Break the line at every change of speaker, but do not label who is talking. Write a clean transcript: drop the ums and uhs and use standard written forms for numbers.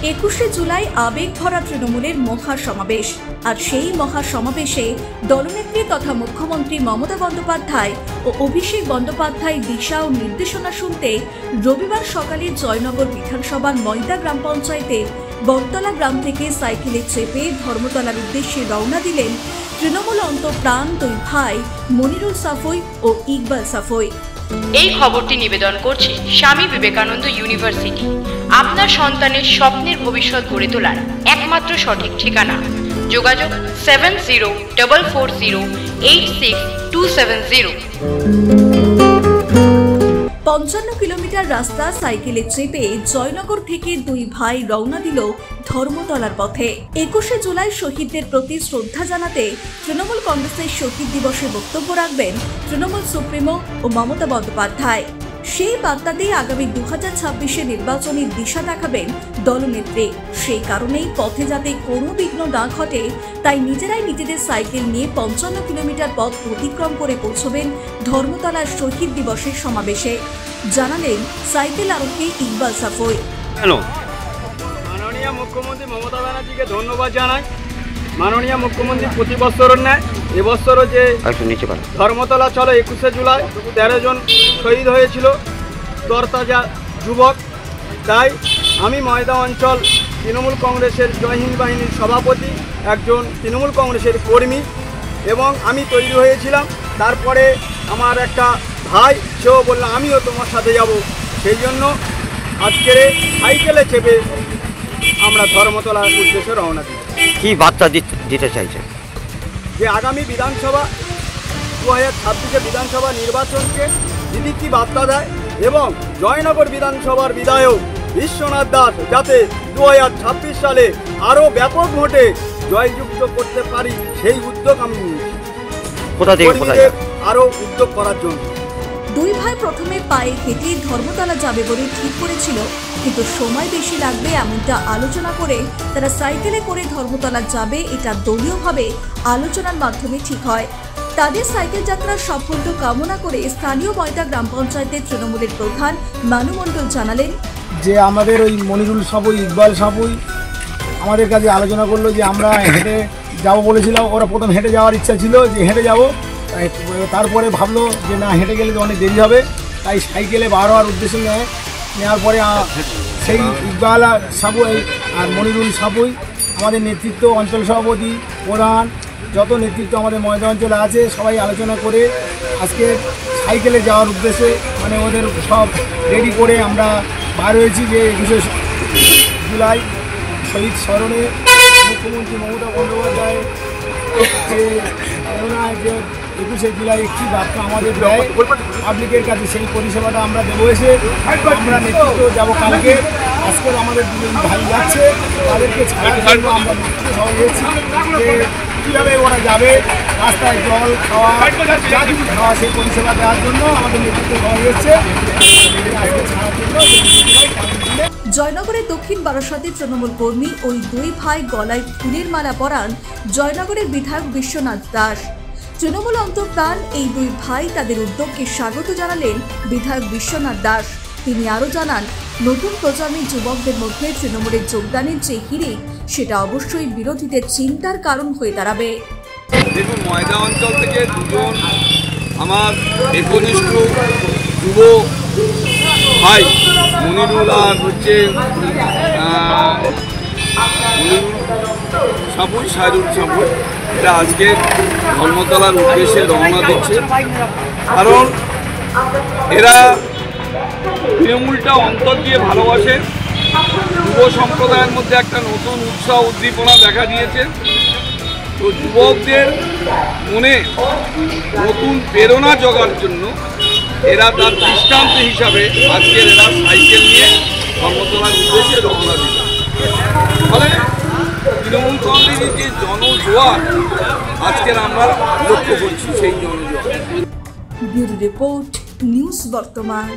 21শে জুলাই আবেগ ভরা তৃণমূলের মহাসমাবেশ। আর সেই মহাসমাবেশে দলনেত্রী তথা মুখ্যমন্ত্রী মমতা বন্দ্যোপাধ্যায় ও অভিষেক বন্দ্যোপাধ্যায় দিশা ও নির্দেশনা শুনতে রবিবার সকালে জয়নগর বিধানসভার ময়দা গ্রাম পঞ্চায়েতের বটতলা গ্রাম থেকে সাইকেলে চেপে ধর্মতলার উদ্দেশ্যে রওনা দিলেন তৃণমূল অন্তঃপ্রাণ দুই ভাই মনিরুল সাফুই ও ইকবাল সাফুই।
এই খবরটি নিবেদন করছে স্বামী বিবেকানন্দ ইউনিভার্সিটি। আপনার সন্তানের স্বপ্নের ভবিষ্যৎ গড়ে তোলার একমাত্র সঠিক ঠিকানা। যোগাযোগ 7044086270।
55 কিলোমিটার রাস্তা সাইকেলে চেপে জয়নগর থেকে দুই ভাই রওনা দিল ধর্মতলার পথে। 21শে জুলাই শহীদদের প্রতি শ্রদ্ধা জানাতে তৃণমূল কংগ্রেসের শহীদ দিবসে বক্তব্য রাখবেন তৃণমূল সুপ্রিমো ও মমতা বন্দ্যোপাধ্যায়। সেই বার্তাতেই আগামী 2026 নির্বাচনী দিশা দেখাবেন দলনেত্রী। সেই কারণেই পথে যাতে কোনো বিঘ্ন না ঘটে তাই নিজেরাই নিজেদের সাইকেল নিয়ে 55 কিলোমিটার পথ অতিক্রম করে পৌঁছবেন ধর্মতলার শহীদ দিবসের সমাবেশে, জানালেন সাইকেল আরোহী ইকবাল সাফুই।
মাননীয় মুখ্যমন্ত্রী মমতা ব্যানার্জিকে ধন্যবাদ জানাই। মাননীয় মুখ্যমন্ত্রী প্রতি বছরের ন্যায় এবছরও যে ধর্মতলা চলো 21শে জুলাই 13 জন শহীদ হয়েছিল তরতাজা যুবক, তাই আমি ময়দা অঞ্চল তৃণমূল কংগ্রেসের জয় হিন্দ বাহিনীর সভাপতি, একজন তৃণমূল কংগ্রেসের কর্মী এবং আমি তৈরি হয়েছিলাম। তারপরে আমার একটা ভাই সেও বলল আমিও তোমার সাথে যাব, সেই জন্য আজকের সাইকেলে চেপে আমরা ধর্মতলার উদ্দেশ্যে রওনা দিই।
কি বার্তা দিতে চাইছেন?
যে আগামী বিধানসভা 2026 বিধানসভা নির্বাচনকে দিদি কি বার্তা দেয় এবং জয়নগর বিধানসভার বিধায়ক বিশ্বনাথ দাস যাতে 2026 সালে আরও ব্যাপক ভোটে জয়যুক্ত করতে পারি সেই উদ্যোগ আমি নিয়েছি, আরও উদ্যোগ করার জন্য।
দুই ভাই প্রথমে পায়ে হেঁটে ধর্মতলা যাবে বলে ঠিক করেছিল, কিন্তু সময় বেশি লাগবে এমনটা আলোচনা করে তারা সাইকেলে করে ধর্মতলা যাবে, এটা দলীয়ভাবে আলোচনার মাধ্যমে ঠিক হয়। তাদের সাইকেল যাত্রার সাফল্য কামনা করে স্থানীয় ময়দা গ্রাম পঞ্চায়েতের তৃণমূলের প্রধান মানু মণ্ডল জানালেন
যে আমাদের ওই মনিরুল সাফুই ইকবাল সাফুই আমাদের কাছে আলোচনা করলো যে আমরা হেঁটে যাবো বলেছিলাম। ওরা প্রথম হেঁটে যাওয়ার ইচ্ছা ছিল যে হেঁটে যাবো, তারপরে ভাবলো যে না হেঁটে গেলে তো অনেক দেরি হবে, তাই সাইকেলে বার হওয়ার উদ্দেশ্য নেওয়ার পরে সেই ইকবাল সাফুই আর মনিরুল সাফুই আমাদের নেতৃত্ব, অঞ্চল সভাপতি, প্রধান, যত নেতৃত্ব আমাদের ময়দা অঞ্চলে আছে সবাই আলোচনা করে আজকে সাইকেলে যাওয়ার উদ্দেশ্যে মানে ওদের সব রেডি করে আমরা বার হয়েছি যে 21শে জুলাই শহীদ স্মরণে মুখ্যমন্ত্রী মমতা বন্দ্যোপাধ্যায় যে প্রেরণায় যে 21শে জুলাই একটি বার্তা আমাদের দেয় পাবলিকের কাছে, সেই পরিষেবাটা আমরা দেবো। এসে আমরা নেতৃত্ব যাবো কালকে। আজকের আমাদের দুজন ভাই যাচ্ছে, তাদেরকে ছাড়ার জন্য আমরা নেতৃত্ব সবাই হয়েছি যে কীভাবে ওরা যাবে, রাস্তায় জল খাওয়া যা কিছু খাওয়া সেই পরিষেবা দেওয়ার জন্য আমাদের নেতৃত্ব সবাই হচ্ছে আজকে ছাড়ার জন্য।
জয়নগরের দক্ষিণ বারাসাতে তৃণমূল কর্মী ওই দুই ভাই গলায় ফুলের মালা পরান জয়নগরের বিধায়ক বিশ্বনাথ দাস। তৃণমূল অন্তঃপ্রাণ এই দুই ভাই তাদের উদ্যোগকে স্বাগত জানালেন বিধায়ক বিশ্বনাথ দাস। তিনি আরও জানান নতুন প্রজন্মের যুবকদের মধ্যে তৃণমূলের যোগদানের যে হিড়িক সেটা অবশ্যই বিরোধীদের চিন্তার কারণ হয়ে দাঁড়াবে।
দেখুন, ময়দা অঞ্চল থেকে দুজন আমার একনিষ্ঠ যুব ভাই মনিরুল আর হচ্ছে সাফুই সাইরুল সাফুই এটা আজকে ধর্মতলার উদ্দেশ্যে রওনা দিচ্ছে। কারণ এরা তৃণমূলটা অন্তর দিয়ে ভালোবাসে, যুব সম্প্রদায়ের মধ্যে একটা নতুন উৎসাহ উদ্দীপনা দেখা দিয়েছে। তো যুবকদের মনে নতুন প্রেরণা জোগার জন্য এরা তার দৃষ্টান্ত হিসাবে আজকের এরা সাইকেল নিয়ে ধর্মতলার উদ্দেশ্যে রওনা দিল। ফলে তৃণমূল কংগ্রেসের যে জনজোয়ার আজকের আমরা লক্ষ্য করছি, সেই জনজোয়ার।
ব্যুরো রিপোর্ট, নিউজ বর্তমান।